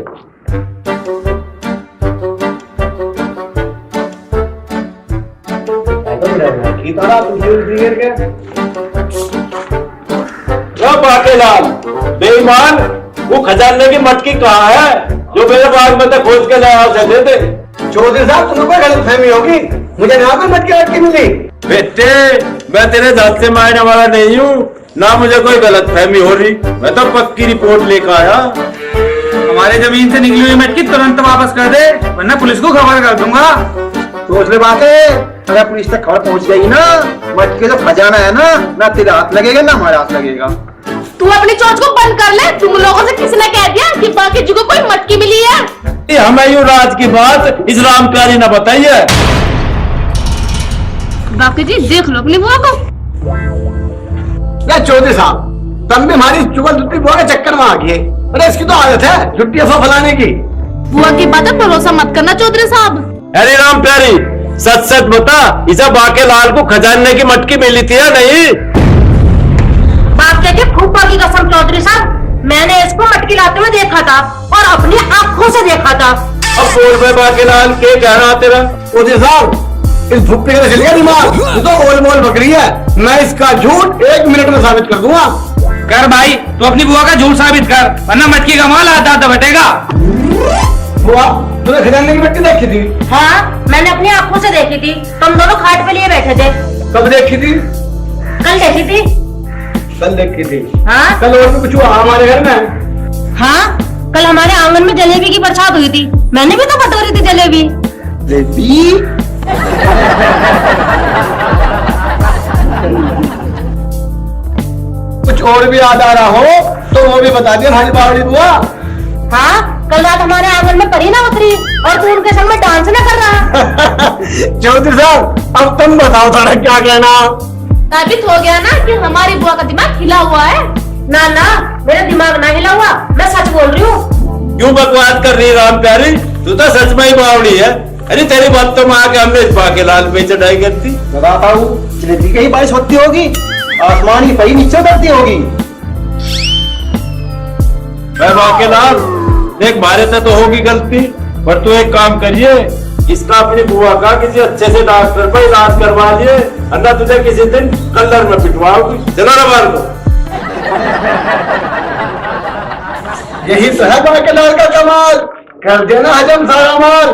बाकेलाल बेईमान, वो खजाने की मटकी कहाँ है जो मेरे बाग में तक खोज के लाया सकते थे? चौधरी साहब, तुम्हें कोई गलतफहमी होगी, मुझे ना कोई मटकी मिली। बेटे, मैं तेरे दांत से मारने वाला नहीं हूँ, ना मुझे कोई गलतफहमी हो रही। मैं तो पक्की रिपोर्ट लेकर आया। हमारे जमीन से निकली हुई मटकी तुरंत वापस कर दे, वरना पुलिस को खबर कर दूंगा। सोच ले बात है, अगर पुलिस तक खबर पहुंच गई ना, मटकी जो खजाना है ना तेरा हाथ लगेगा ना हमारा हाथ लगेगा। तू अपनी चोंच को बंद कर ले। तुम लोगों से किसने कह दिया कि बाकी जी को कोई मटकी मिली है? हमें युवराज की बात इस रामप्यारी ने बताई है। बाकी जी देख लो अपनी बुआ को। चौधरी साहब, तब भी हमारी चुगल दुत्ती बुआ के चक्कर में आ गई। अरे इसकी तो आदत है छुट्टी अफवाह फैलाने की। बुआ की बात पर भरोसा मत करना चौधरी साहब। अरे रामप्यारी, सच सच बता, इसे बाकेलाल को खजाने की मटकी मिली थी या नहीं? बाप के फूफा की कसम चौधरी साहब, मैंने इसको मटकी लाते हुए देखा था और अपनी आंखों से देखा था। अब बोल में बाकेलाल के कह रहा तेरा? चौधरी साहब, इस भुट्टे का चल गया दिमाग, ये तो गोल मोल बकरी है। मैं इसका झूठ 1 मिनट में साबित कर दूंगा। कर भाई, तू अपनी बुआ का झूठ साबित कर, वरना मटकी का माल आता बटेगा। बुआ, तूने खजाने की मटकी देखी थी? हाँ, मैंने अपनी आंखों से देखी थी। तुम दोनों खाट पे लिए बैठे थे। कब देखी थी? कल देखी थी। कल देखी थी? हाँ। कल और भी कुछ हुआ हमारे घर में? हाँ, कल हमारे आंगन में जलेबी की बरसात हुई थी, मैंने भी तो बटोरी थी जलेबी। जलेबी? कुछ और भी याद आ रहा हो तो वो भी बता दिया हमारी बावड़ी बुआ। हाँ, कल रात हमारे आंगन में परी ना उतरी और तू उनके संग में डांस ना कर रहा। चौधरी साहब, अब तुम बताओ थोड़ा क्या कहना। साबित हो गया ना कि हमारी बुआ का दिमाग हिला हुआ है। ना ना, मेरा दिमाग ना हिला हुआ, मैं सच बोल रही हूँ। क्यों बकवास कर रही है रामप्यारी? तू तो सच में ही बावड़ी है। अरे तेरी बात तो माँ के हमने इस बाकेलाल पे चढ़ाई करती। बताता हूँ, जलेबी की ही बारिश होती होगी, आसमान की पई नीचे उतरती होगी। बाकेलाल देख, मारे तो होगी गलती, पर तू एक काम करिए, इसका अपनी बुआ का किसी अच्छे से डॉक्टर पर इलाज करवा लिए, अन्ना तुझे किसी दिन कलर में पिटवाओगी। चलो ना बार को। यही तो है बाकेलाल का कमाल, कर देना हजम सारा माल।